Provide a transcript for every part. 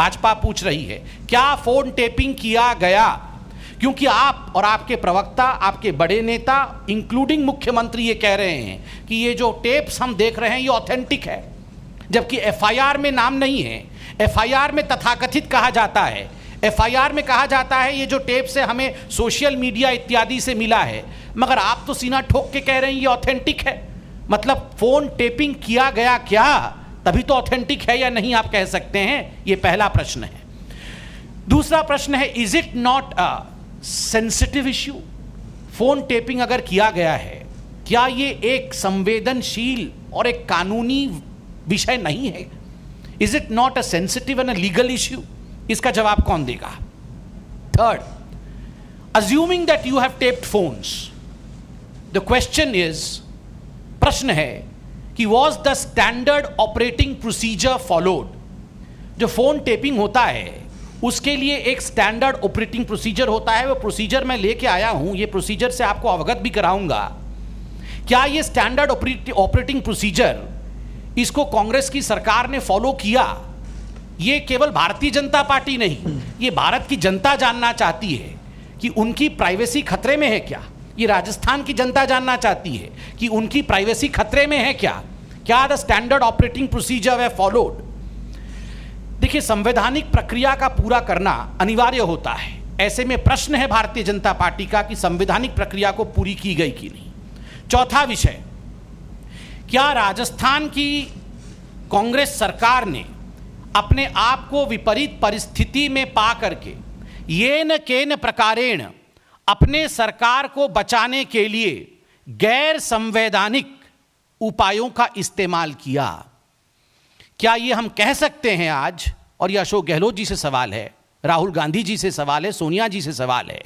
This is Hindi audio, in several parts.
भाजपा पूछ रही है क्या फोन टेपिंग किया गया, क्योंकि आप और आपके प्रवक्ता, आपके बड़े नेता इंक्लूडिंग मुख्यमंत्री ये कह रहे हैं कि ये जो टेप्स हम देख रहे हैं ये ऑथेंटिक है, जबकि एफआईआर में नाम नहीं है। एफआईआर में तथाकथित कहा जाता है, एफआईआर में कहा जाता है ये जो टेप्स है हमें सोशल मीडिया इत्यादि से मिला है, मगर आप तो सीना ठोक के कह रहे हैं ये ऑथेंटिक है। मतलब फोन टेपिंग किया गया क्या, तभी तो ऑथेंटिक है या नहीं आप कह सकते हैं। ये पहला प्रश्न है। दूसरा प्रश्न है, is it not a sensitive issue? Phone tapping अगर किया गया है, क्या ये एक संवेदनशील और एक कानूनी विषय नहीं है? Is it not a sensitive and a legal issue? इसका जवाब कौन देगा? Third, assuming that you have taped phones, the question is, प्रश्न है कि was the standard operating procedure followed? जो फोन टेपिंग होता है उसके लिए एक स्टैंडर्ड ऑपरेटिंग प्रोसीजर होता है, वो प्रोसीजर मैं लेके आया हूं, ये प्रोसीजर से आपको अवगत भी कराऊंगा। क्या ये स्टैंडर्ड ऑपरेटिंग प्रोसीजर इसको कांग्रेस की सरकार ने फॉलो किया? ये केवल भारतीय जनता पार्टी नहीं, ये भारत की जनता जानना चाहती है कि उनकी प्राइवेसी खतरे में है क्या। ये राजस्थान की जनता जानना चाहती है कि उनकी प्राइवेसी खतरे में है क्या। क्या द स्टैंडर्ड ऑपरेटिंग प्रोसीजर है फॉलोड? देखिए, संवैधानिक प्रक्रिया का पूरा करना अनिवार्य होता है। ऐसे में प्रश्न है भारतीय जनता पार्टी का कि संवैधानिक प्रक्रिया को पूरी की गई कि नहीं। चौथा विषय, क्या राजस्थान की कांग्रेस सरकार ने अपने आप को विपरीत परिस्थिति में पा करके येन केन प्रकारेण अपने सरकार को बचाने के लिए गैर संवैधानिक उपायों का इस्तेमाल किया? क्या ये हम कह सकते हैं आज, और ये अशोक गहलोत जी से सवाल है, राहुल गांधी जी से सवाल है, सोनिया जी से सवाल है,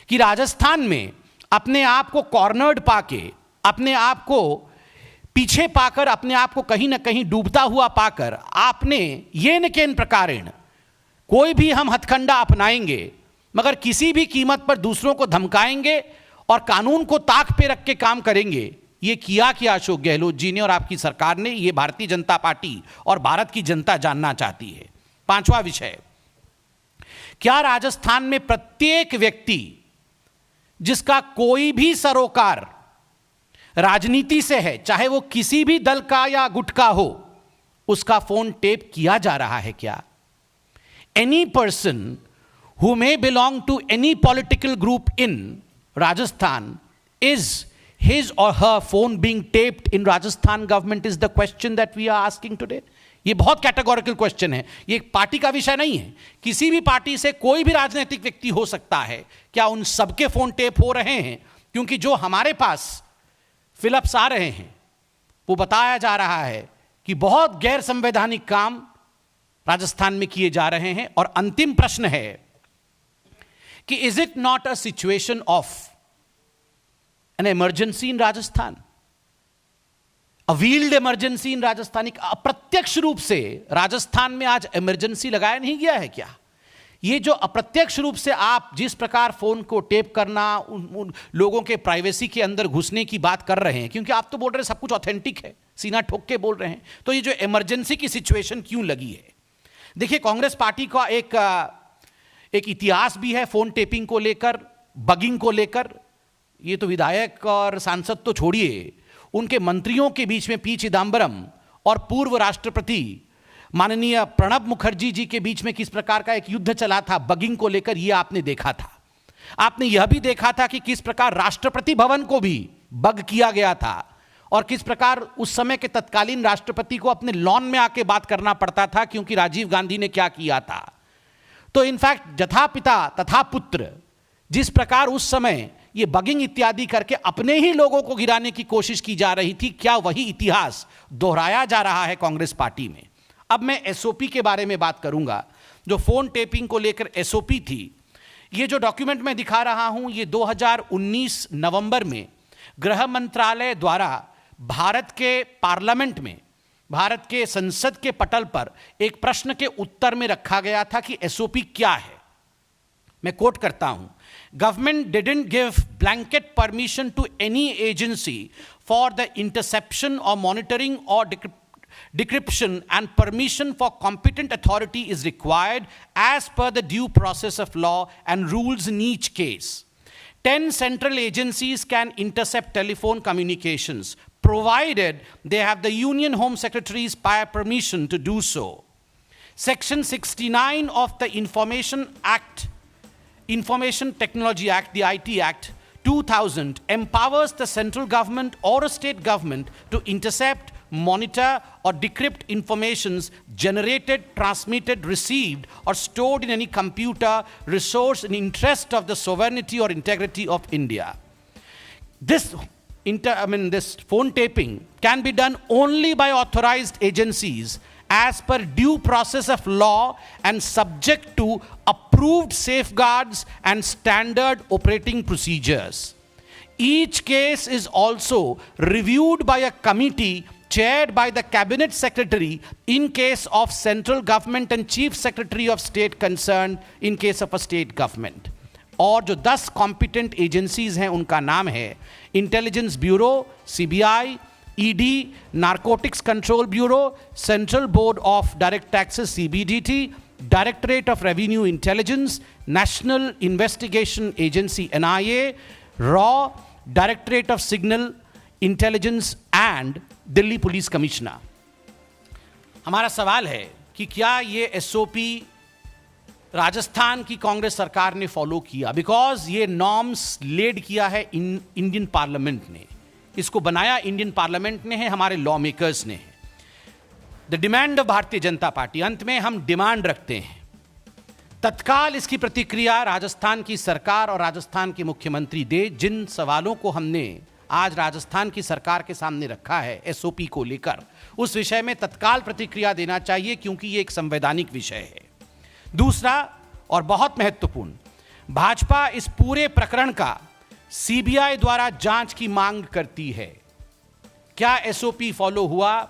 कि राजस्थान में अपने आप को कॉर्नर्ड पाके, अपने आप को पीछे पाकर, अपने आप को कहीं ना कहीं डूबता हुआ पाकर आपने ये न केन प्रकारेण कोई भी हम हथकंडा अपनाएंगे मगर किसी भी कीमत पर दूसरों को धमकाएंगे और कानून को ताक पे रख के काम करेंगे, ये किया क्या अशोक गहलोत जी ने और आपकी सरकार ने? ये भारतीय जनता पार्टी और भारत की जनता जानना चाहती है। पांचवा विषय, क्या राजस्थान में प्रत्येक व्यक्ति जिसका कोई भी सरोकार राजनीति से है, चाहे वो किसी भी दल का या गुट का हो, उसका फोन टेप किया जा रहा है क्या? Any person who may belong to any political group in Rajasthan, is his or her phone being taped in Rajasthan government is the question that we are asking today. ये बहुत कैटेगोरिकल क्वेश्चन है, ये एक पार्टी का विषय नहीं है। किसी भी पार्टी से कोई भी राजनीतिक व्यक्ति हो सकता है, क्या उन सबके फोन टेप हो रहे हैं? क्योंकि जो हमारे पास फिलअप्स आ रहे हैं वो बताया जा रहा है कि बहुत गैर संवैधानिक काम राजस्थान में किए जा रहे हैं। और अंतिम प्रश्न है कि is it not a situation of an emergency in Rajasthan, a wheeled emergency in Rajasthan? एक अप्रत्यक्ष रूप से राजस्थान में आज इमरजेंसी लगाया नहीं गया है क्या? ये जो अप्रत्यक्ष रूप से आप जिस प्रकार फोन को टेप करना, उन लोगों के प्राइवेसी के अंदर घुसने की बात कर रहे हैं, क्योंकि आप तो बोल रहे हैं सब कुछ ऑथेंटिक है, सीना ठोक के बोल रहे हैं, तो ये जो इमरजेंसी की सिचुएशन क्यों लगी है? देखिए, कांग्रेस पार्टी का एक इतिहास भी है फोन टेपिंग को लेकर, बगिंग को लेकर। ये तो विधायक और सांसद तो छोड़िए, उनके मंत्रियों के बीच में पी चिदम्बरम और पूर्व राष्ट्रपति माननीय प्रणब मुखर्जी जी के बीच में किस प्रकार का एक युद्ध चला था बगिंग को लेकर, ये आपने देखा था। आपने यह भी देखा था कि किस प्रकार राष्ट्रपति भवन को भी बग किया गया था और किस प्रकार उस समय के तत्कालीन राष्ट्रपति को अपने लॉन में आके बात करना पड़ता था, क्योंकि राजीव गांधी ने क्या किया था। तो इनफैक्ट जथा पिता तथा पुत्र, जिस प्रकार उस समय ये बगिंग इत्यादि करके अपने ही लोगों को गिराने की कोशिश की जा रही थी, क्या वही इतिहास दोहराया जा रहा है कांग्रेस पार्टी में? अब मैं एसओपी के बारे में बात करूंगा, जो फोन टेपिंग को लेकर एसओपी थी। ये जो डॉक्यूमेंट मैं दिखा रहा हूं, ये 2019 नवंबर में गृह मंत्रालय द्वारा भारत के पार्लियामेंट में, भारत के संसद के पटल पर एक प्रश्न के उत्तर में रखा गया था कि एसओपी क्या है। मैं कोट करता हूं, government didn't give blanket permission to any agency for the interception और मॉनिटरिंग और decryption and permission for competent authority is required as per the due process of law and rules in each case. 10 central agencies can intercept telephone communications, provided they have the Union Home Secretary's prior permission to do so. Section 69 of the Information Technology Act, the IT Act 2000, empowers the central government or a state government to intercept, monitor, or decrypt informations generated, transmitted, received, or stored in any computer resource in interest of the sovereignty or integrity of India. This phone taping can be done only by authorized agencies as per due process of law and subject to approved safeguards and standard operating procedures. Each case is also reviewed by a committee chaired by the Cabinet Secretary in case of central government and Chief Secretary of State concerned in case of a state government. और जो 10 कॉम्पिटेंट एजेंसीज हैं उनका नाम है intelligence bureau, CBI, ED, narcotics control bureau, central board of direct taxes CBDT, directorate of revenue intelligence, national investigation agency NIA, raw, directorate of signal intelligence and Delhi police commissioner. हमारा सवाल है कि क्या ये SOP राजस्थान की कांग्रेस सरकार ने फॉलो किया? बिकॉज ये नॉर्म्स लेड किया है इंडियन पार्लियामेंट ने, इसको बनाया इंडियन पार्लियामेंट ने है, हमारे लॉ मेकर्स ने है. The demand of Bharatiya Janata party, अंत में हम डिमांड रखते हैं तत्काल इसकी प्रतिक्रिया राजस्थान की सरकार और राजस्थान के मुख्यमंत्री दे. जिन सवालों को हमने आज राजस्थान की सरकार के सामने रखा है SOP को लेकर, उस विषय में तत्काल प्रतिक्रिया देना चाहिए क्योंकि ये एक संवैधानिक विषय है. दूसरा और बहुत महत्वपूर्ण, भाजपा इस पूरे प्रकरण का CBI द्वारा जांच की मांग करती है. क्या SOP फॉलो हुआ?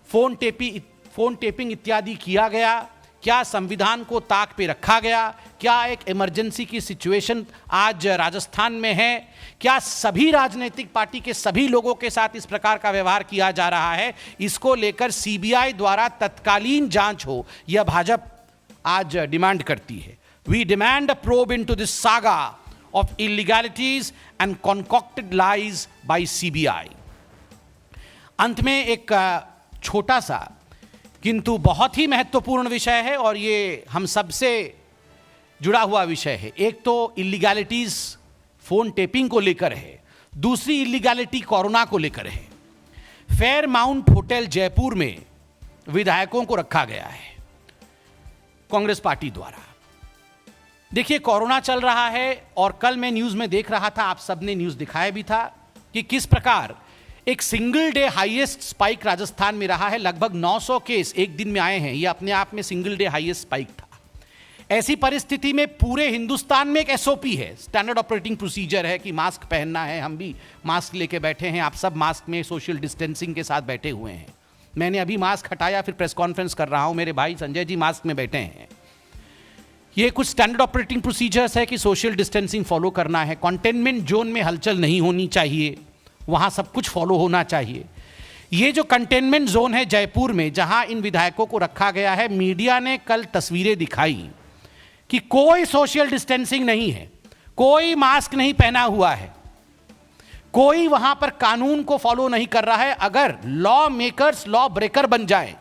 फोन टेपिंग इत्यादि किया गया? क्या संविधान को ताक पे रखा गया? क्या एक इमरजेंसी की सिचुएशन आज राजस्थान में है? क्या सभी राजनीतिक पार्टी के सभी लोगों के साथ इस प्रकार का व्यवहार किया जा रहा है? इसको लेकर CBI द्वारा तत्कालीन जांच हो, यह भाजपा आज डिमांड करती है. We demand a probe into this saga of illegalities and concocted lies by CBI. अंत में एक छोटा सा किंतु बहुत ही महत्वपूर्ण विषय है और ये हम सबसे जुड़ा हुआ विषय है. एक तो इलीगैलिटीज फोन टेपिंग को लेकर है, दूसरी इलीगैलिटी कोरोना को लेकर है. फेयरमाउंट होटल जयपुर में विधायकों को रखा गया है कांग्रेस पार्टी द्वारा. देखिए, कोरोना चल रहा है और कल मैं न्यूज़ में देख रहा था, आप सबने न्यूज़ दिखाया भी था कि किस प्रकार एक single day highest spike Rajasthan में रहा है. लगभग 900 केस एक दिन में आए हैं. यह अपने आप में सिंगल डे हाईएस्ट स्पाइक था. ऐसी परिस्थिति में पूरे हिंदुस्तान में एक SOP है, स्टैंडर्ड ऑपरेटिंग प्रोसीजर है कि मास्क पहनना है. हम भी मास्क लेके बैठे हैं, आप सब मास्क में सोशल डिस्टेंसिंग के साथ बैठे हुए हैं. मैंने अभी मास्क हटाया, फिर प्रेस कॉन्फ्रेंस कर रहा हूं. मेरे भाई संजय जी मास्क में बैठे हैं. ये कुछ स्टैंडर्ड ऑपरेटिंग प्रोसीजर्स है कि सोशल डिस्टेंसिंग फॉलो करना है. कंटेनमेंट जोन में हलचल नहीं होनी चाहिए, वहां सब कुछ फॉलो होना चाहिए. ये जो कंटेनमेंट जोन है जयपुर में, जहां इन विधायकों को रखा गया है, मीडिया ने कल तस्वीरें दिखाई कि कोई सोशल डिस्टेंसिंग नहीं है, कोई मास्क नहीं पहना हुआ है, कोई वहां पर कानून को फॉलो नहीं कर रहा है. अगर लॉ मेकर्स लॉ ब्रेकर बन जाए,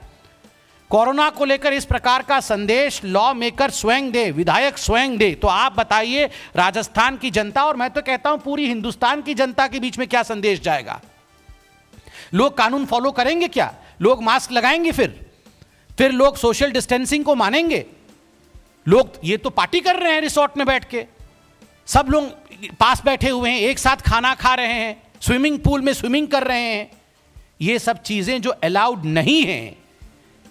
कोरोना को लेकर इस प्रकार का संदेश लॉ मेकर स्वयं दे, विधायक स्वयं दे, तो आप बताइए राजस्थान की जनता और मैं तो कहता हूं पूरी हिंदुस्तान की जनता के बीच में क्या संदेश जाएगा? लोग कानून फॉलो करेंगे क्या? लोग मास्क लगाएंगे? फिर लोग सोशल डिस्टेंसिंग को मानेंगे? लोग ये तो पार्टी कर रहे हैं रिसोर्ट में बैठ के, सब लोग पास बैठे हुए हैं, एक साथ खाना खा रहे हैं, स्विमिंग पूल में स्विमिंग कर रहे हैं. ये सब चीजें जो अलाउड नहीं हैं,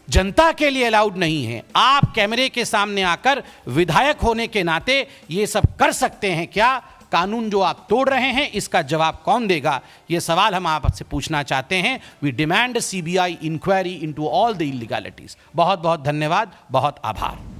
जनता के लिए अलाउड नहीं है, आप कैमरे के सामने आकर विधायक होने के नाते ये सब कर सकते हैं क्या? कानून जो आप तोड़ रहे हैं, इसका जवाब कौन देगा? ये सवाल हम आपसे पूछना चाहते हैं. We demand CBI inquiry into all the illegalities. बहुत बहुत धन्यवाद, बहुत आभार.